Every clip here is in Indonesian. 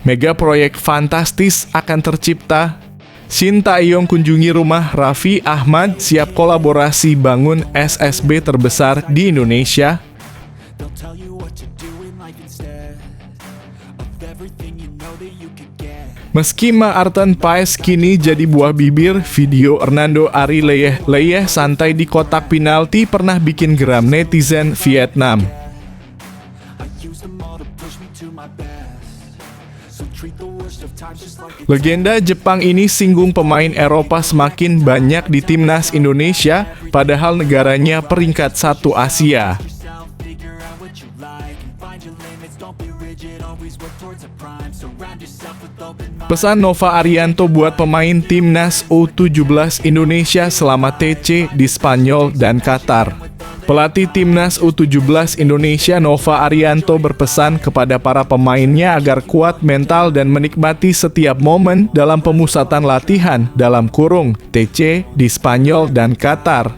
Mega proyek fantastis akan tercipta. Shin Tae-yong kunjungi rumah Raffi Ahmad, siap kolaborasi bangun SSB terbesar di Indonesia. Meski Maarten Paes kini jadi buah bibir, video Hernando Ari leyeh santai di kotak penalti pernah bikin geram netizen Vietnam. Legenda Jepang ini singgung pemain Eropa semakin banyak di timnas Indonesia, padahal negaranya peringkat 1 Asia. Pesan Nova Arianto buat pemain timnas U17 Indonesia selama TC di Spanyol dan Qatar. Pelatih timnas U17 Indonesia Nova Arianto berpesan kepada para pemainnya agar kuat mental dan menikmati setiap momen dalam pemusatan latihan (TC) di Spanyol dan Qatar.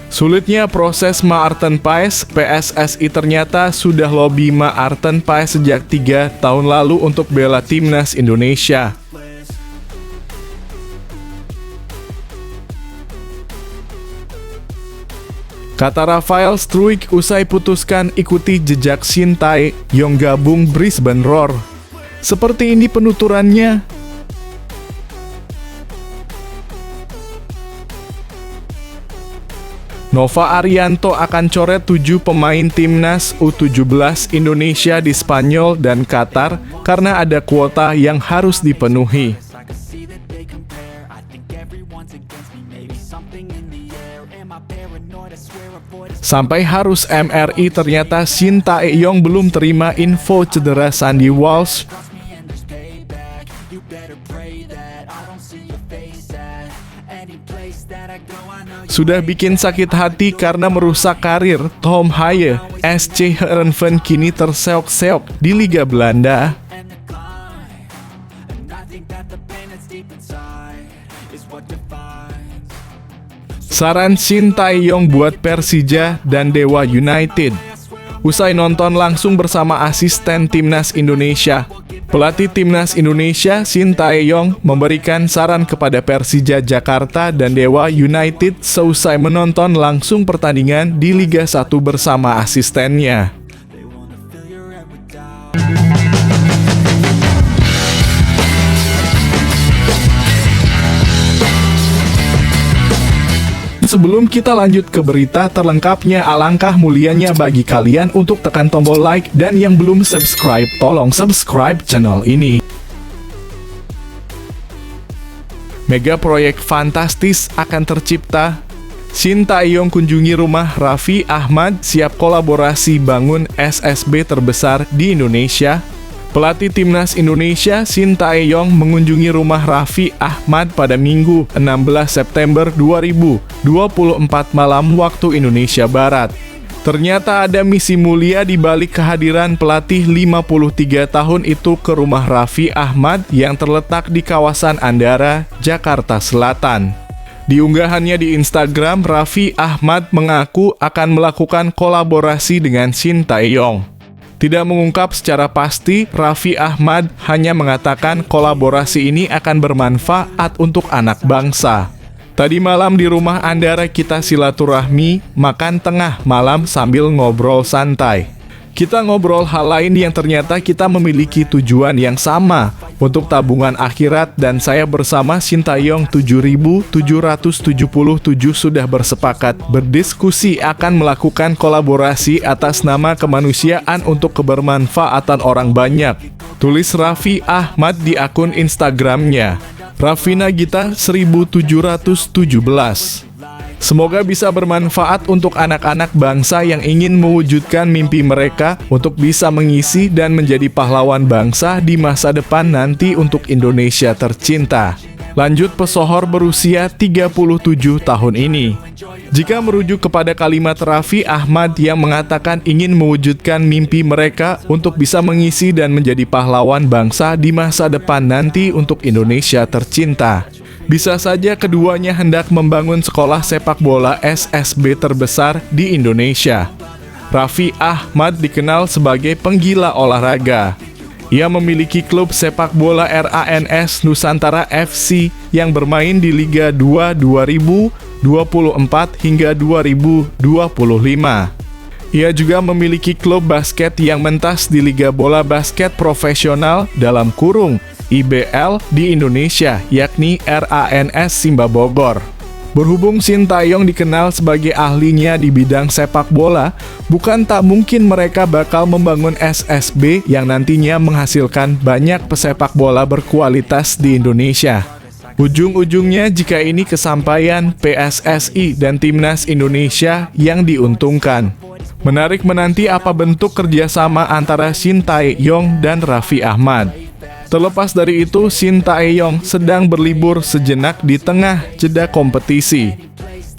Sulitnya proses Maarten Paes, PSSI ternyata sudah lobi Maarten Paes sejak 3 tahun lalu untuk bela timnas Indonesia. Kata Rafael Struijk usai putuskan ikuti jejak Shin Tae-yong gabung Brisbane Roar. Seperti ini penuturannya. Nova Arianto akan coret 7 pemain timnas U17 Indonesia di Spanyol dan Qatar karena ada kuota yang harus dipenuhi. Sampai harus MRI, ternyata Shin Tae-yong belum terima info cedera Sandy Walsh. Sudah bikin sakit hati karena merusak karir Tom Haye, SC Heerenveen kini terseok-seok di Liga Belanda. Saran Shin Tae-yong buat Persija dan Dewa United. Usai nonton langsung bersama asisten timnas Indonesia, pelatih timnas Indonesia Shin Tae-yong memberikan saran kepada Persija Jakarta dan Dewa United seusai menonton langsung pertandingan di Liga 1 bersama asistennya. Sebelum kita lanjut ke berita terlengkapnya, alangkah mulianya bagi kalian untuk tekan tombol like, dan yang belum subscribe, tolong subscribe channel ini. Mega proyek fantastis akan tercipta. Shin Tae-yong kunjungi rumah Raffi Ahmad, siap kolaborasi bangun SSB terbesar di Indonesia. Pelatih timnas Indonesia Shin Tae-yong mengunjungi rumah Raffi Ahmad pada Minggu 16 September 2024 malam waktu Indonesia Barat. Ternyata ada misi mulia di balik kehadiran pelatih 53 tahun itu ke rumah Raffi Ahmad yang terletak di kawasan Andara, Jakarta Selatan. Di unggahannya di Instagram, Raffi Ahmad mengaku akan melakukan kolaborasi dengan Shin Tae-yong. Tidak mengungkap secara pasti, Raffi Ahmad hanya mengatakan kolaborasi ini akan bermanfaat untuk anak bangsa. Tadi malam di rumah Andara kita silaturahmi, makan tengah malam sambil ngobrol santai. Kita ngobrol hal lain yang ternyata kita memiliki tujuan yang sama untuk tabungan akhirat, dan saya bersama Shin Tae-yong 7.777 sudah bersepakat berdiskusi akan melakukan kolaborasi atas nama kemanusiaan untuk kebermanfaatan orang banyak. Tulis Raffi Ahmad di akun Instagramnya, Raffina Gita 1717. Semoga bisa bermanfaat untuk anak-anak bangsa yang ingin mewujudkan mimpi mereka untuk bisa mengisi dan menjadi pahlawan bangsa di masa depan nanti untuk Indonesia tercinta. Lanjut pesohor berusia 37 tahun ini. Jika merujuk kepada kalimat Raffi Ahmad yang mengatakan ingin mewujudkan mimpi mereka untuk bisa mengisi dan menjadi pahlawan bangsa di masa depan nanti untuk Indonesia tercinta. Bisa saja keduanya hendak membangun sekolah sepak bola SSB terbesar di Indonesia. Raffi Ahmad dikenal sebagai penggila olahraga. Ia memiliki klub sepak bola RANS Nusantara FC yang bermain di Liga 2 2024 hingga 2025. Ia juga memiliki klub basket yang mentas di Liga Bola Basket Profesional dalam kurung IBL di Indonesia, yakni RANS Simba Bogor. Berhubung Sintayong dikenal sebagai ahlinya di bidang sepak bola, bukan tak mungkin mereka bakal membangun SSB yang nantinya menghasilkan banyak pesepak bola berkualitas di Indonesia. Ujung-ujungnya jika ini kesampaian PSSI dan Timnas Indonesia yang diuntungkan. Menarik menanti apa bentuk kerjasama antara Sintayong dan Raffi Ahmad. Terlepas dari itu, Sintayong sedang berlibur sejenak di tengah jeda kompetisi.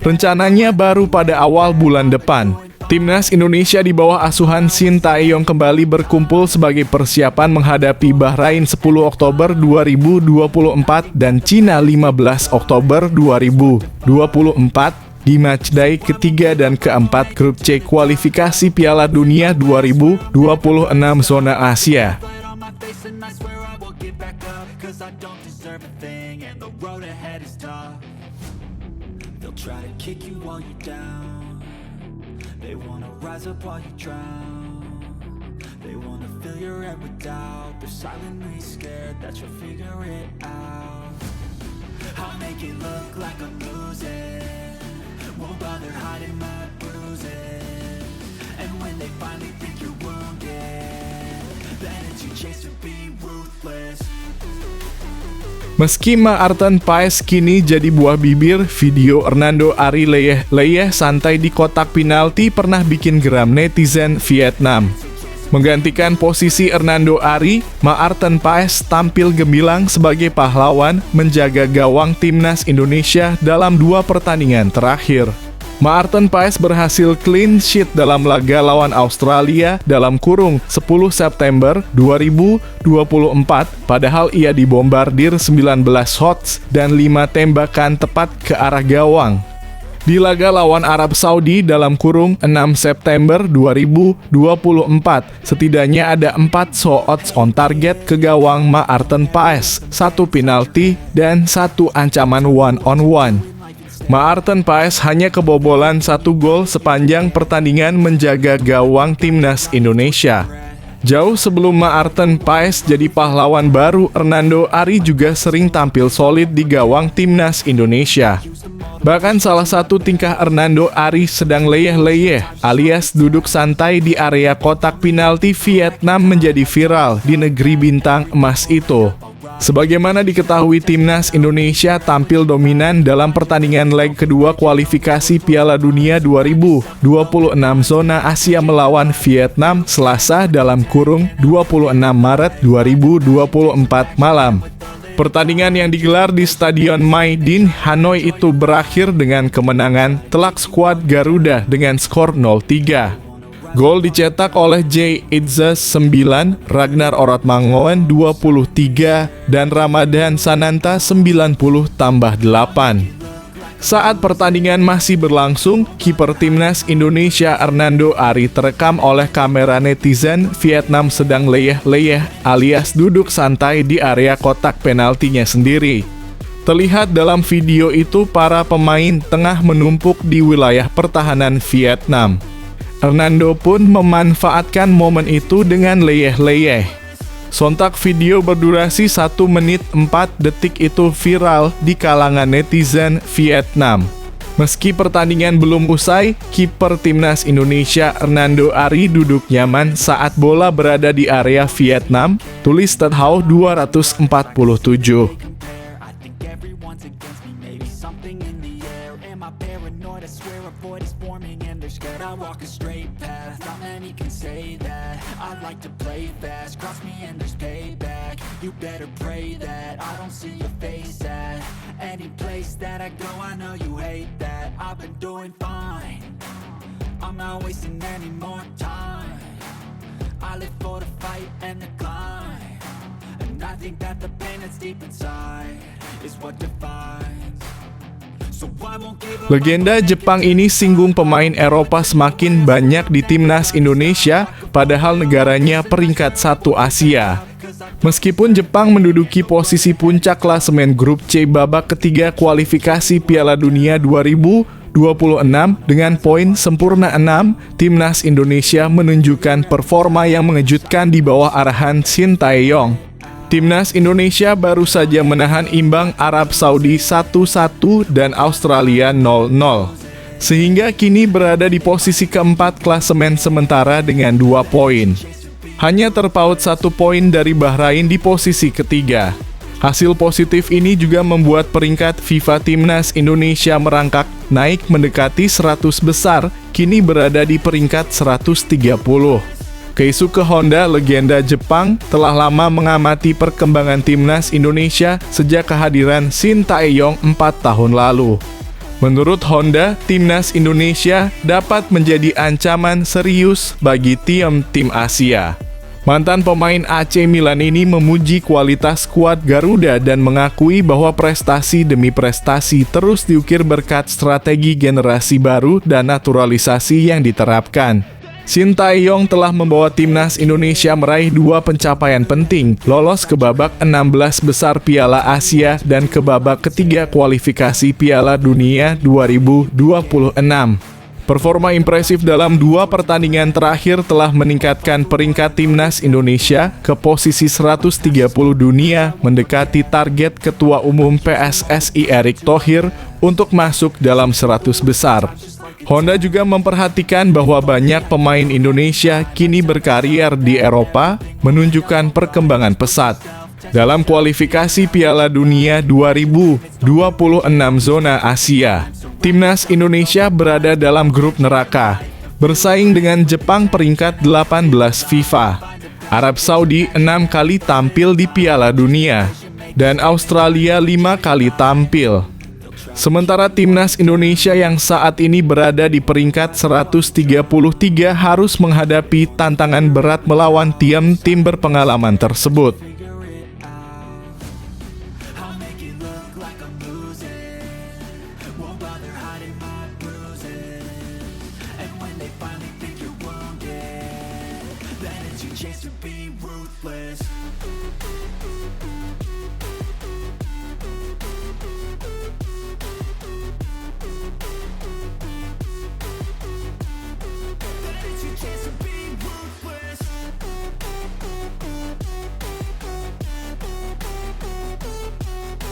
Rencananya baru pada awal bulan depan, Timnas Indonesia di bawah asuhan Sintayong kembali berkumpul sebagai persiapan menghadapi Bahrain 10 Oktober 2024 dan Cina 15 Oktober 2024 di matchday ketiga dan keempat grup C kualifikasi Piala Dunia 2026 zona Asia. Cause I don't deserve a thing, and the road ahead is tough. They'll try to kick you while you're down. They wanna rise up while you drown. They wanna fill your head with doubt. They're silently scared that you'll figure it out. I'll make it look like I'm losing. Won't bother hiding my bruises. And when they finally think you're wounded, then it's your chance to be ruthless. Meski Maarten Paes kini jadi buah bibir, video Hernando Ari leyeh santai di kotak penalti pernah bikin geram netizen Vietnam. Menggantikan posisi Hernando Ari, Maarten Paes tampil gemilang sebagai pahlawan menjaga gawang Timnas Indonesia dalam 2 pertandingan terakhir. Maarten Paes berhasil clean sheet dalam laga lawan Australia dalam kurung 10 September 2024, padahal ia dibombardir 19 shots dan 5 tembakan tepat ke arah gawang. Di laga lawan Arab Saudi dalam kurung 6 September 2024, setidaknya ada 4 shots on target ke gawang Maarten Paes, 1 penalti dan 1 ancaman one-on-one. Maarten Paes hanya kebobolan 1 gol sepanjang pertandingan menjaga gawang Timnas Indonesia. Jauh sebelum Maarten Paes jadi pahlawan baru, Hernando Ari juga sering tampil solid di gawang Timnas Indonesia. Bahkan salah satu tingkah Hernando Ari sedang leyeh-leyeh alias duduk santai di area kotak penalti Vietnam menjadi viral di negeri bintang emas itu. Sebagaimana diketahui, Timnas Indonesia tampil dominan dalam pertandingan leg kedua kualifikasi Piala Dunia 2026 zona Asia melawan Vietnam Selasa dalam kurung 26 Maret 2024 malam. Pertandingan yang digelar di Stadion Mai Dinh, Hanoi itu berakhir dengan kemenangan telak skuad Garuda dengan skor 0-3. Gol dicetak oleh J. Itzas 9, Ragnar Orotmangoen 23, dan Ramadan Sananta 90 tambah 8. Saat pertandingan masih berlangsung, kiper Timnas Indonesia Hernando Ari terekam oleh kamera netizen Vietnam sedang leyeh-leyeh alias duduk santai di area kotak penaltinya sendiri. Terlihat dalam video itu para pemain tengah menumpuk di wilayah pertahanan Vietnam. Hernando pun memanfaatkan momen itu dengan leyeh-leyeh. Sontak video berdurasi 1 menit 4 detik itu viral di kalangan netizen Vietnam. Meski pertandingan belum usai, kiper Timnas Indonesia Hernando Ari duduk nyaman saat bola berada di area Vietnam, tulis Ted Hau 247. I walk a straight path, not many can say that. I like to play fast, cross me and there's payback. You better pray that I don't see your face at any place that I go. I know you hate that. I've been doing fine, I'm not wasting any more time. I live for the fight and the climb, and I think that the pain that's deep inside is what defines. So I won't give up. Legenda Jepang ini singgung pemain Eropa semakin banyak di timnas Indonesia, padahal negaranya peringkat 1 Asia. Meskipun Jepang menduduki posisi puncak klasemen grup C babak ketiga kualifikasi Piala Dunia 2026 dengan poin sempurna 6, timnas Indonesia menunjukkan performa yang mengejutkan di bawah arahan Shin Tae-yong. Timnas Indonesia baru saja menahan imbang Arab Saudi 1-1 dan Australia 0-0. Sehingga kini berada di posisi keempat klasemen sementara dengan 2 poin. Hanya terpaut 1 poin dari Bahrain di posisi ketiga. Hasil positif ini juga membuat peringkat FIFA Timnas Indonesia merangkak naik mendekati 100 besar, kini berada di peringkat 130. Keisuke Honda, legenda Jepang, telah lama mengamati perkembangan timnas Indonesia sejak kehadiran Shin Tae-yong 4 tahun lalu. Menurut Honda, timnas Indonesia dapat menjadi ancaman serius bagi tim Asia. Mantan pemain AC Milan ini memuji kualitas skuad Garuda dan mengakui bahwa prestasi demi prestasi terus diukir berkat strategi generasi baru dan naturalisasi yang diterapkan. Shin Tae-yong telah membawa timnas Indonesia meraih 2 pencapaian penting, lolos ke babak 16 besar Piala Asia dan ke babak ketiga kualifikasi Piala Dunia 2026. Performa impresif dalam 2 pertandingan terakhir telah meningkatkan peringkat timnas Indonesia ke posisi 130 dunia, mendekati target Ketua Umum PSSI Erick Thohir untuk masuk dalam 100 besar. Honda juga memperhatikan bahwa banyak pemain Indonesia kini berkarier di Eropa, menunjukkan perkembangan pesat. Dalam kualifikasi Piala Dunia 2026 zona Asia, timnas Indonesia berada dalam grup neraka, bersaing dengan Jepang peringkat 18 FIFA, Arab Saudi 6 kali tampil di Piala Dunia, dan Australia 5 kali tampil. Sementara timnas Indonesia yang saat ini berada di peringkat 133 harus menghadapi tantangan berat melawan tim berpengalaman tersebut.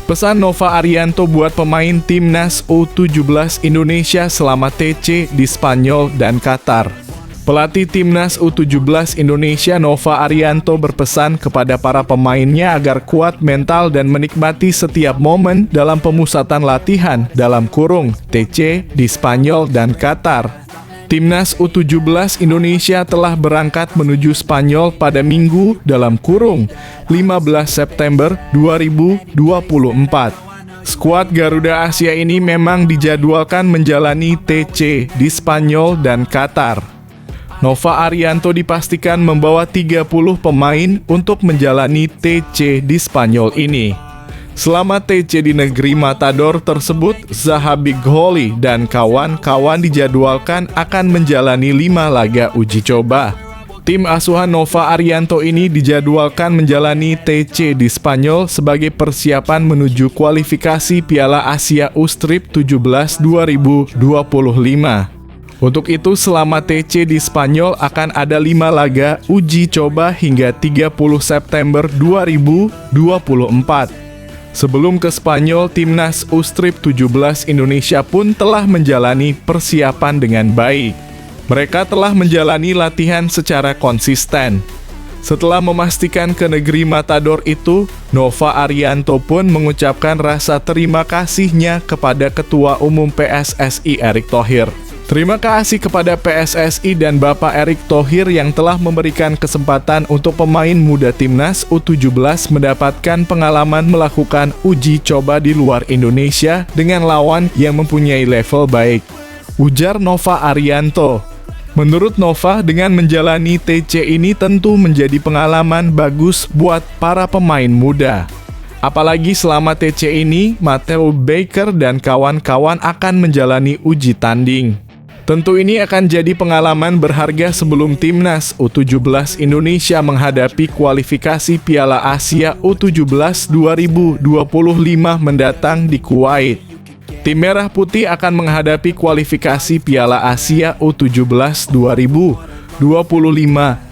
Pesan Nova Arianto buat pemain timnas U17 Indonesia selama TC di Spanyol dan Qatar. Pelatih timnas U17 Indonesia Nova Arianto berpesan kepada para pemainnya agar kuat mental dan menikmati setiap momen dalam pemusatan latihan (TC) di Spanyol dan Qatar. Timnas U17 Indonesia telah berangkat menuju Spanyol pada Minggu (15 September 2024). Skuad Garuda Asia ini memang dijadwalkan menjalani TC di Spanyol dan Qatar. Nova Arianto dipastikan membawa 30 pemain untuk menjalani TC di Spanyol ini. Selama TC di negeri Matador tersebut, Zahabi Gholi dan kawan-kawan dijadwalkan akan menjalani 5 laga uji coba. Tim asuhan Nova Arianto ini dijadwalkan menjalani TC di Spanyol sebagai persiapan menuju kualifikasi Piala Asia U-Strip 17 2025. Untuk itu, selama TC di Spanyol akan ada 5 laga uji coba hingga 30 September 2024. Sebelum ke Spanyol, timnas U-Strip 17 Indonesia pun telah menjalani persiapan dengan baik. Mereka telah menjalani latihan secara konsisten. Setelah memastikan ke negeri Matador itu, Nova Arianto pun mengucapkan rasa terima kasihnya kepada Ketua Umum PSSI Erick Thohir. Terima kasih kepada PSSI dan Bapak Erick Thohir yang telah memberikan kesempatan untuk pemain muda timnas U17 mendapatkan pengalaman melakukan uji coba di luar Indonesia dengan lawan yang mempunyai level baik, ujar Nova Arianto. Menurut Nova, dengan menjalani TC ini tentu menjadi pengalaman bagus buat para pemain muda. Apalagi selama TC ini, Matteo Baker dan kawan-kawan akan menjalani uji tanding. Tentu ini akan jadi pengalaman berharga sebelum timnas U17 Indonesia menghadapi kualifikasi Piala Asia U17 2025 mendatang di Kuwait. Tim Merah Putih akan menghadapi kualifikasi Piala Asia U17 2025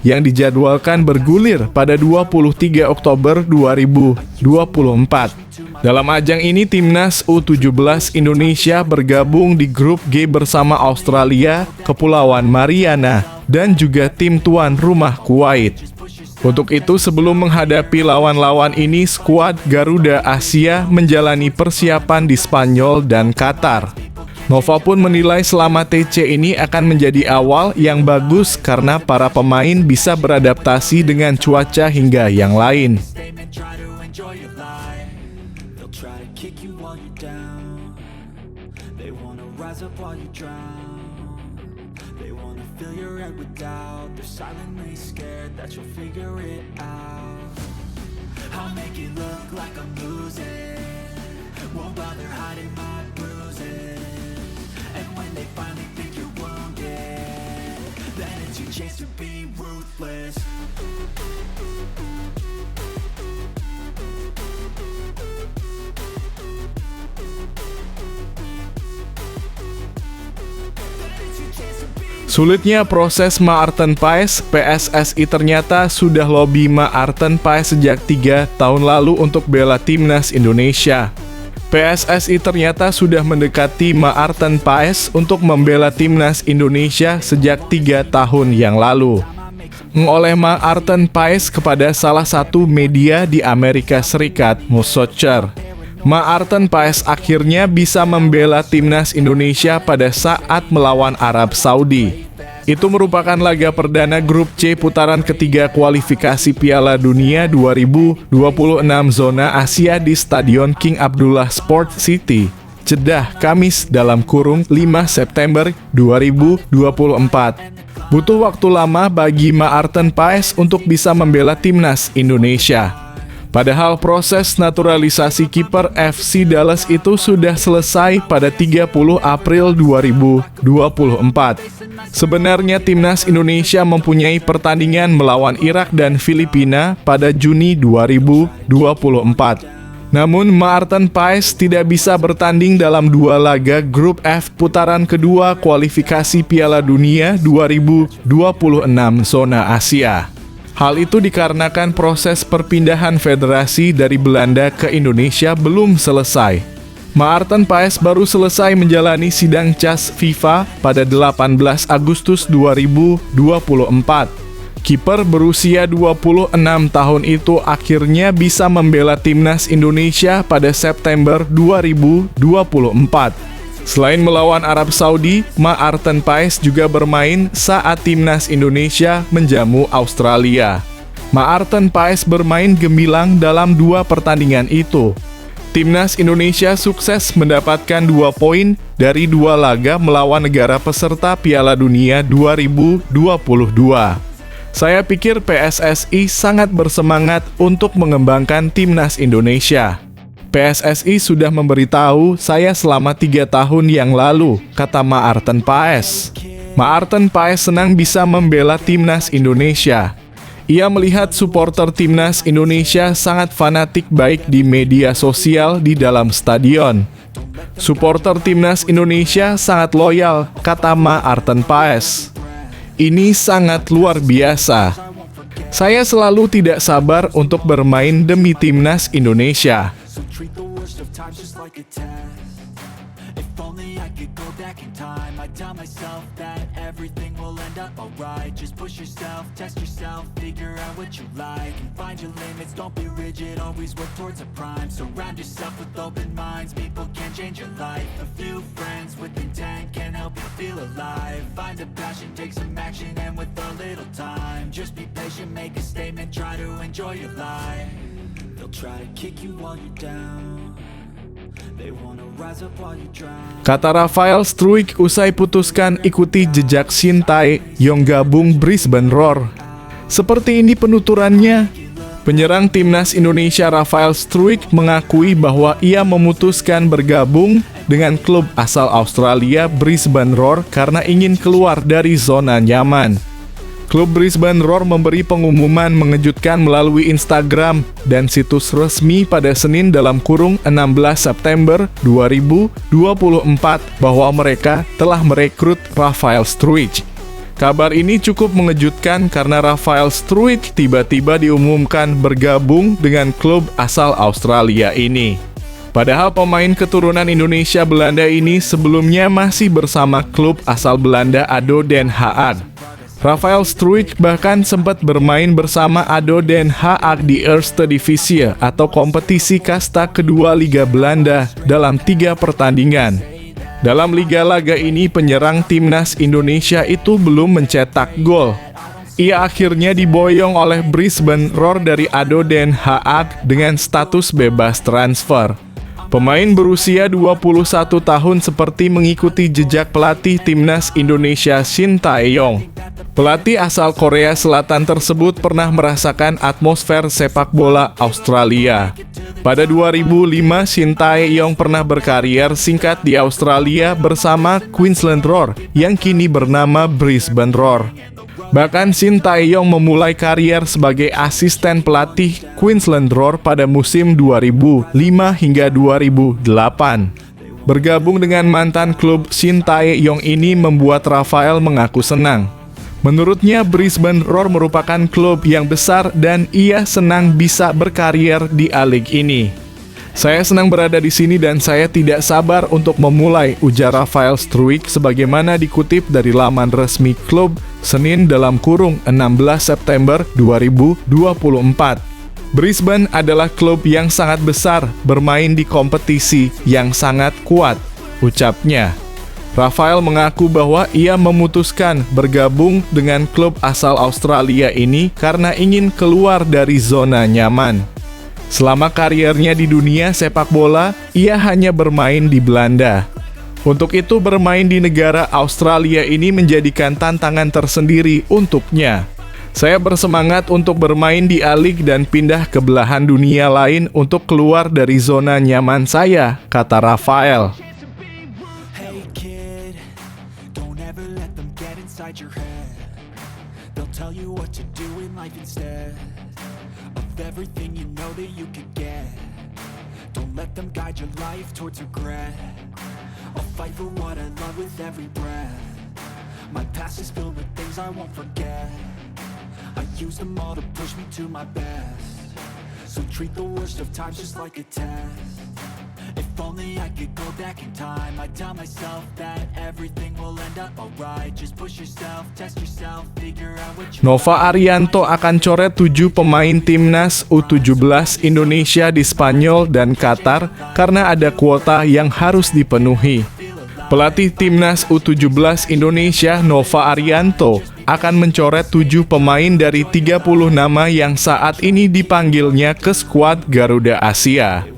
yang dijadwalkan bergulir pada 23 Oktober 2024. Dalam ajang ini, timnas U17 Indonesia bergabung di grup G bersama Australia, Kepulauan Mariana, dan juga tim tuan rumah Kuwait. Untuk itu, sebelum menghadapi lawan-lawan ini, skuad Garuda Asia menjalani persiapan di Spanyol dan Qatar. Nova pun menilai selama TC ini akan menjadi awal yang bagus karena para pemain bisa beradaptasi dengan cuaca hingga yang lain. Chance to be ruthless. Sulitnya proses Maarten Paes, PSSI ternyata sudah lobi Maarten Paes sejak 3 tahun lalu untuk bela timnas Indonesia. PSSI ternyata sudah mendekati Maarten Paes untuk membela timnas Indonesia sejak 3 tahun yang lalu. Oleh Maarten Paes kepada salah satu media di Amerika Serikat, Mosocher. Maarten Paes akhirnya bisa membela timnas Indonesia pada saat melawan Arab Saudi. Itu merupakan laga perdana grup C putaran ketiga kualifikasi Piala Dunia 2026 zona Asia di Stadion King Abdullah Sport City, Jeddah, Kamis (5 September 2024). Butuh waktu lama bagi Maarten Paes untuk bisa membela timnas Indonesia. Padahal proses naturalisasi kiper FC Dallas itu sudah selesai pada 30 April 2024. Sebenarnya timnas Indonesia mempunyai pertandingan melawan Irak dan Filipina pada Juni 2024. Namun Maarten Paes tidak bisa bertanding dalam 2 laga grup F putaran kedua kualifikasi Piala Dunia 2026 zona Asia. Hal itu dikarenakan proses perpindahan federasi dari Belanda ke Indonesia belum selesai. Maarten Paes baru selesai menjalani sidang CAS FIFA pada 18 Agustus 2024. Kiper berusia 26 tahun itu akhirnya bisa membela timnas Indonesia pada September 2024. Selain melawan Arab Saudi, Maarten Paes juga bermain saat timnas Indonesia menjamu Australia. Maarten Paes bermain gemilang dalam 2 pertandingan itu. Timnas Indonesia sukses mendapatkan 2 poin dari 2 laga melawan negara peserta Piala Dunia 2022. Saya pikir PSSI sangat bersemangat untuk mengembangkan timnas Indonesia. PSSI sudah memberitahu saya selama 3 tahun yang lalu, kata Maarten Paes. Maarten Paes senang bisa membela timnas Indonesia. Ia melihat supporter timnas Indonesia sangat fanatik baik di media sosial di dalam stadion. Supporter timnas Indonesia sangat loyal, kata Maarten Paes. Ini sangat luar biasa. Saya selalu tidak sabar untuk bermain demi timnas Indonesia. So treat the worst of times just like a test. If only I could go back in time, I'd tell myself that everything will end up alright. Just push yourself, test yourself, figure out what you like, and find your limits, don't be rigid, always work towards a prime. Surround yourself with open minds, people can change your life. A few friends with intent can help you feel alive. Find a passion, take some action, and with a little time, just be patient, make a statement, try to enjoy your life. They'll try to kick you while you're down. They wanna rise up while you drown. Kata Rafael Struijk usai putuskan ikuti jejak Shin Tae-yong gabung Brisbane Roar. Seperti ini penuturannya. Penyerang timnas Indonesia Rafael Struijk mengakui bahwa ia memutuskan bergabung dengan klub asal Australia Brisbane Roar karena ingin keluar dari zona nyaman. Klub Brisbane Roar memberi pengumuman mengejutkan melalui Instagram dan situs resmi pada Senin (16 September 2024) bahwa mereka telah merekrut Rafael Struijk. Kabar ini cukup mengejutkan karena Rafael Struijk tiba-tiba diumumkan bergabung dengan klub asal Australia ini. Padahal pemain keturunan Indonesia Belanda ini sebelumnya masih bersama klub asal Belanda ADO Den Haag. Rafael Struijk bahkan sempat bermain bersama ADO Den Haag di Eerste Divisie atau kompetisi kasta kedua Liga Belanda dalam 3 pertandingan. Dalam liga laga ini penyerang timnas Indonesia itu belum mencetak gol. Ia akhirnya diboyong oleh Brisbane Roar dari ADO Den Haag dengan status bebas transfer. Pemain berusia 21 tahun seperti mengikuti jejak pelatih timnas Indonesia Shin Tae-yong. Pelatih asal Korea Selatan tersebut pernah merasakan atmosfer sepak bola Australia. Pada 2005, Shin Tae-yong pernah berkarier singkat di Australia bersama Queensland Roar yang kini bernama Brisbane Roar. Bahkan Shin Tae-yong memulai karier sebagai asisten pelatih Queensland Roar pada musim 2005 hingga 2008. Bergabung dengan mantan klub Shin Tae-yong ini membuat Rafael mengaku senang. Menurutnya Brisbane Roar merupakan klub yang besar dan ia senang bisa berkarier di A-League ini. Saya senang berada di sini dan saya tidak sabar untuk memulai, ujar Rafael Struijk sebagaimana dikutip dari laman resmi klub Senin (16 September 2024). Brisbane adalah klub yang sangat besar, bermain di kompetisi yang sangat kuat, ucapnya. Rafael mengaku bahwa ia memutuskan bergabung dengan klub asal Australia ini karena ingin keluar dari zona nyaman. Selama kariernya di dunia sepak bola, ia hanya bermain di Belanda. Untuk itu bermain di negara Australia ini menjadikan tantangan tersendiri untuknya. Saya bersemangat untuk bermain di A-League dan pindah ke belahan dunia lain untuk keluar dari zona nyaman saya, kata Rafael. Inside your head, they'll tell you what to do in life instead of everything you know that you could get. Don't let them guide your life towards regret. I'll fight for what I love with every breath. My past is filled with things I won't forget. I use them all to push me to my best. So treat the worst of times just like a test. If only I could go back in time, I'd tell myself that everything will end up alright. Just push yourself, test yourself, figure out what you Nova Arianto akan coret 7 pemain timnas U17 Indonesia di Spanyol dan Qatar karena ada kuota yang harus dipenuhi. Pelatih timnas U17 Indonesia Nova Arianto akan mencoret 7 pemain dari 30 nama yang saat ini dipanggilnya ke skuad Garuda Asia.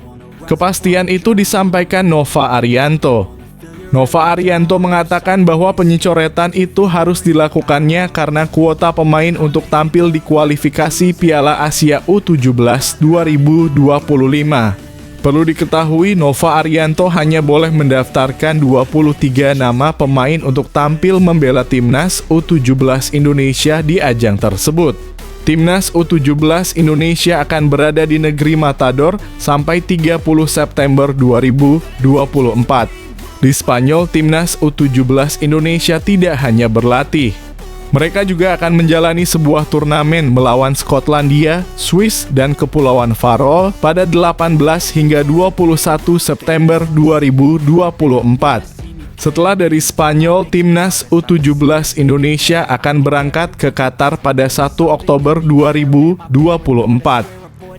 Kepastian itu disampaikan Nova Arianto. Nova Arianto mengatakan bahwa pencoretan itu harus dilakukannya karena kuota pemain untuk tampil di kualifikasi Piala Asia U17 2025. Perlu diketahui, Nova Arianto hanya boleh mendaftarkan 23 nama pemain untuk tampil membela timnas U17 Indonesia di ajang tersebut. Timnas U17 Indonesia akan berada di negeri Matador sampai 30 September 2024. Di Spanyol, timnas U17 Indonesia tidak hanya berlatih. Mereka juga akan menjalani sebuah turnamen melawan Skotlandia, Swiss, dan Kepulauan Faroe pada 18 hingga 21 September 2024. Setelah dari Spanyol, timnas U17 Indonesia akan berangkat ke Qatar pada 1 Oktober 2024.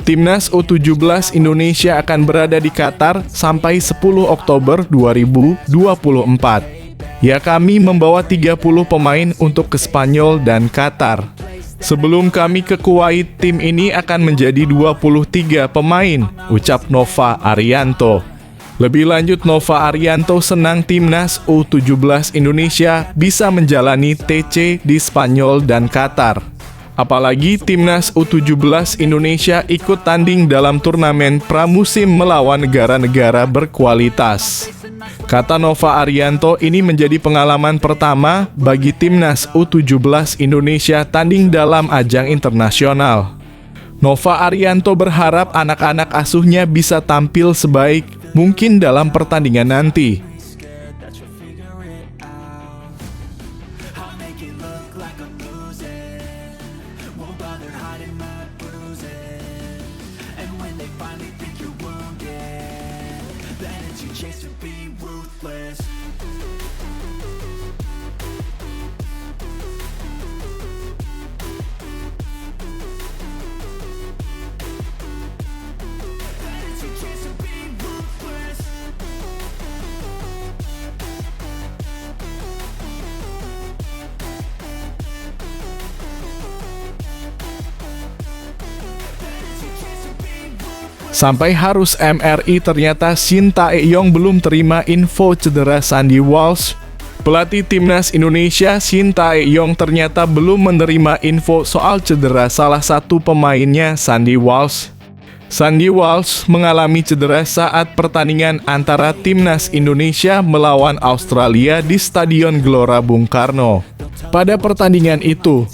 Timnas U17 Indonesia akan berada di Qatar sampai 10 Oktober 2024. Ya, kami membawa 30 pemain untuk ke Spanyol dan Qatar. Sebelum kami ke Kuwait, tim ini akan menjadi 23 pemain, ucap Nova Arianto. Lebih lanjut, Nova Arianto senang timnas U17 Indonesia bisa menjalani TC di Spanyol dan Qatar. Apalagi timnas U17 Indonesia ikut tanding dalam turnamen pramusim melawan negara-negara berkualitas. Kata Nova Arianto, ini menjadi pengalaman pertama bagi timnas U17 Indonesia tanding dalam ajang internasional. Nova Arianto berharap anak-anak asuhnya bisa tampil sebaik mungkin dalam pertandingan nanti. Sampai harus MRI, ternyata Shin Tae-yong belum terima info cedera Sandy Walsh. Pelatih timnas Indonesia Shin Tae-yong ternyata belum menerima info soal cedera salah satu pemainnya, Sandy Walsh. Sandy Walsh mengalami cedera saat pertandingan antara timnas Indonesia melawan Australia di Stadion Gelora Bung Karno. Pada pertandingan itu,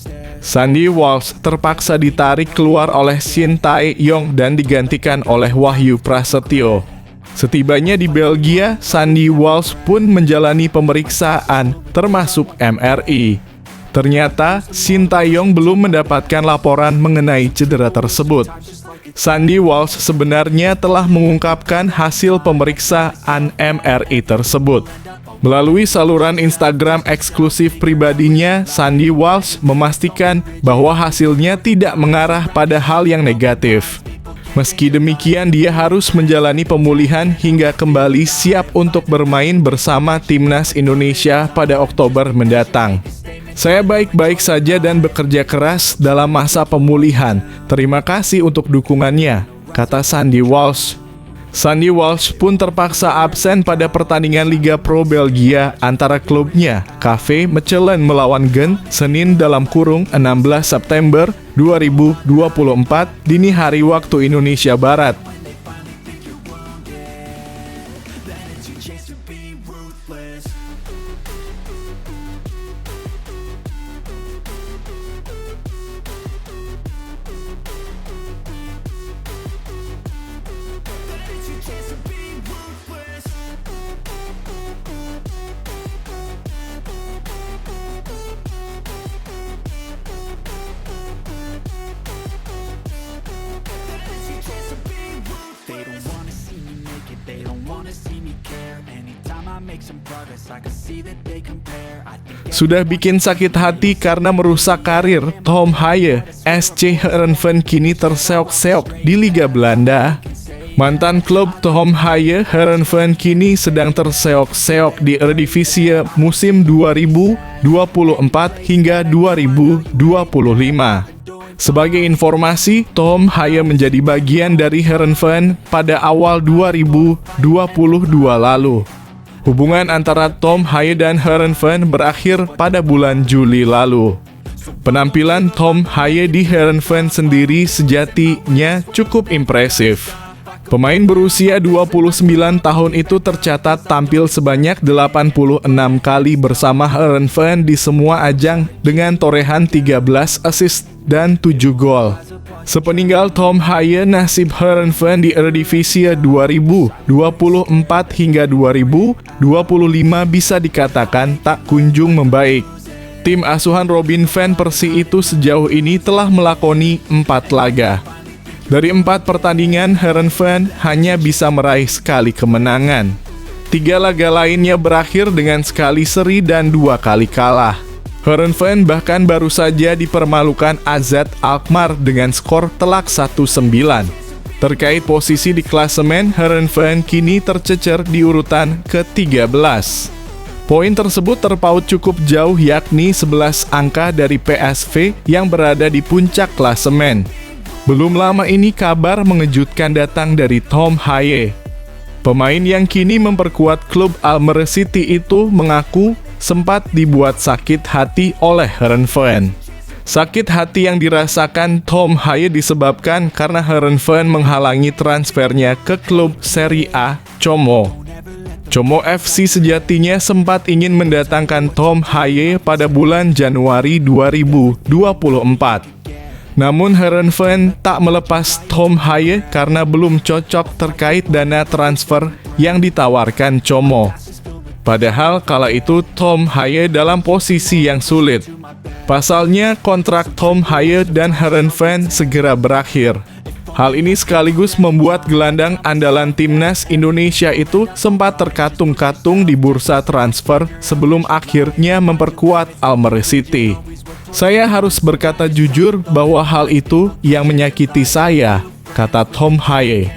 Sandy Walsh terpaksa ditarik keluar oleh Shin Tae-yong dan digantikan oleh Wahyu Prasetyo. Setibanya di Belgia, Sandy Walsh pun menjalani pemeriksaan termasuk MRI. Ternyata Shin Tae-yong belum mendapatkan laporan mengenai cedera tersebut. Sandy Walsh sebenarnya telah mengungkapkan hasil pemeriksaan MRI tersebut. Melalui saluran Instagram eksklusif pribadinya, Sandy Walsh memastikan bahwa hasilnya tidak mengarah pada hal yang negatif. Meski demikian, dia harus menjalani pemulihan hingga kembali siap untuk bermain bersama timnas Indonesia pada Oktober mendatang. Saya baik-baik saja dan bekerja keras dalam masa pemulihan. Terima kasih untuk dukungannya, kata Sandy Walsh. Sandy Walsh pun terpaksa absen pada pertandingan Liga Pro Belgia antara klubnya, KV Mechelen melawan Gent, Senin (16 September 2024) dini hari waktu Indonesia Barat. Sudah bikin sakit hati karena merusak karir, Tom Haaien, SC Heerenveen kini terseok-seok di Liga Belanda. Mantan klub Tom Haaien, Heerenveen kini sedang terseok-seok di Eredivisie musim 2024 hingga 2025. Sebagai informasi, Tom Haaien menjadi bagian dari Heerenveen pada awal 2022 lalu. Hubungan antara Tom Haaien dan Heerenveen berakhir pada bulan Juli lalu. Penampilan Tom Haaien di Heerenveen sendiri sejatinya cukup impresif. Pemain berusia 29 tahun itu tercatat tampil sebanyak 86 kali bersama Heerenveen di semua ajang dengan torehan 13 assist dan 7 gol. Sepeninggal Tom Haaien, nasib Heerenveen di Eredivisie 2024 hingga 2025 bisa dikatakan tak kunjung membaik. Tim asuhan Robin van Persie itu sejauh ini telah melakoni 4 laga. Dari 4 pertandingan, Heerenveen hanya bisa meraih sekali kemenangan. 3 laga lainnya berakhir dengan sekali seri dan 2 kali kalah. Heerenveen bahkan baru saja dipermalukan AZ Alkmaar dengan skor telak 1-9. Terkait posisi di klasemen, Heerenveen kini tercecer di urutan ke-13. Poin tersebut terpaut cukup jauh, yakni 11 angka dari PSV yang berada di puncak klasemen. Belum lama ini kabar mengejutkan datang dari Tom Haaien. Pemain yang kini memperkuat klub Almere City itu mengaku sempat dibuat sakit hati oleh Heerenveen. Sakit hati yang dirasakan Tom Haye disebabkan karena Heerenveen menghalangi transfernya ke klub Serie A, Como. Como FC sejatinya sempat ingin mendatangkan Tom Haye pada bulan Januari 2024. Namun Heerenveen tak melepas Tom Haye karena belum cocok terkait dana transfer yang ditawarkan Como. Padahal kala itu Tom Haye dalam posisi yang sulit. Pasalnya kontrak Tom Haye dan Heerenveen segera berakhir. Hal ini sekaligus membuat gelandang andalan timnas Indonesia itu sempat terkatung-katung di bursa transfer sebelum akhirnya memperkuat Almere City. Saya harus berkata jujur bahwa hal itu yang menyakiti saya, kata Tom Haye.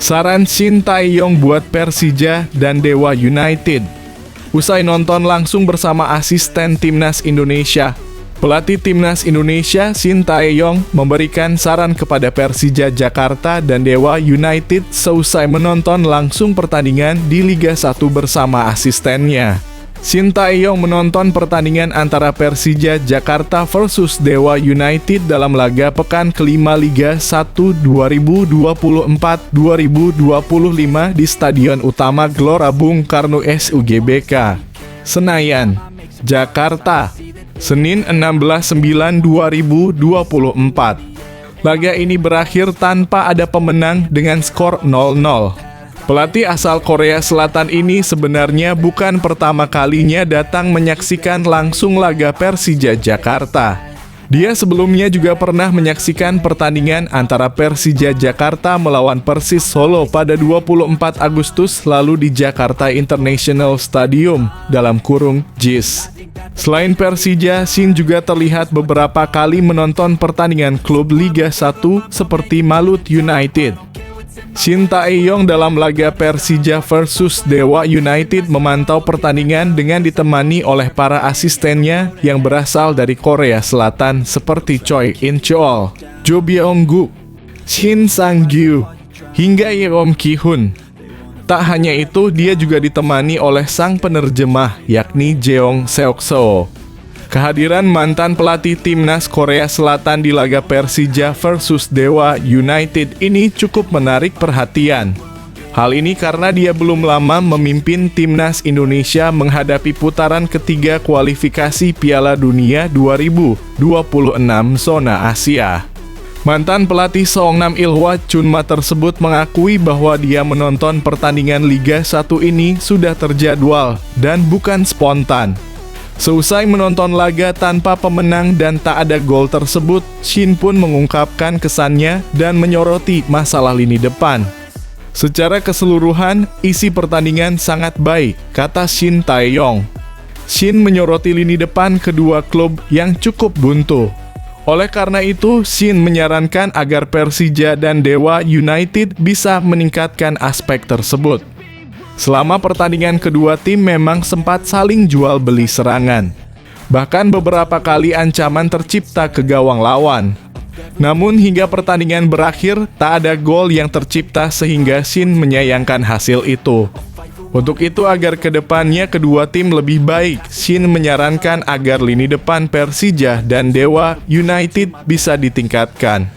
Saran Shin Tae-yong buat Persija dan Dewa United. Usai nonton langsung bersama asisten timnas Indonesia, pelatih timnas Indonesia Shin Tae-yong memberikan saran kepada Persija Jakarta dan Dewa United seusai menonton langsung pertandingan di Liga 1 bersama asistennya. Shin Tae-yong menonton pertandingan antara Persija Jakarta versus Dewa United dalam laga pekan kelima Liga 1 2024-2025 di Stadion Utama Gelora Bung Karno SUGBK, Senayan, Jakarta, Senin 16/9/2024. Laga ini berakhir tanpa ada pemenang dengan skor 0-0. Pelatih asal Korea Selatan ini sebenarnya bukan pertama kalinya datang menyaksikan langsung laga Persija Jakarta. Dia sebelumnya juga pernah menyaksikan pertandingan antara Persija Jakarta melawan Persis Solo pada 24 Agustus lalu di Jakarta International Stadium (JIS). Selain Persija, Shin juga terlihat beberapa kali menonton pertandingan klub Liga 1 seperti Malut United. Shin Tae-yong dalam laga Persija versus Dewa United memantau pertandingan dengan ditemani oleh para asistennya yang berasal dari Korea Selatan seperti Choi In-cheol, Jo Byung-guk, Shin Sang-gyu, hingga Yeom Ki-hun. Tak hanya itu, dia juga ditemani oleh sang penerjemah yakni Jeong Seok-seo. Kehadiran mantan pelatih timnas Korea Selatan di laga Persija versus Dewa United ini cukup menarik perhatian. Hal ini karena dia belum lama memimpin timnas Indonesia menghadapi putaran ketiga kualifikasi Piala Dunia 2026 zona Asia. Mantan pelatih Seongnam Ilhwa Chunma tersebut mengakui bahwa dia menonton pertandingan Liga 1 ini sudah terjadwal dan bukan spontan. Seusai menonton laga tanpa pemenang dan tak ada gol tersebut, Shin pun mengungkapkan kesannya dan menyoroti masalah lini depan. Secara keseluruhan, isi pertandingan sangat baik, kata Shin Tae-yong. Shin menyoroti lini depan kedua klub yang cukup buntu. Oleh karena itu, Shin menyarankan agar Persija dan Dewa United bisa meningkatkan aspek tersebut. Selama pertandingan kedua tim memang sempat saling jual beli serangan. Bahkan beberapa kali ancaman tercipta ke gawang lawan. Namun hingga pertandingan berakhir, tak ada gol yang tercipta sehingga Shin menyayangkan hasil itu. Untuk itu agar kedepannya kedua tim lebih baik, Shin menyarankan agar lini depan Persija dan Dewa United bisa ditingkatkan.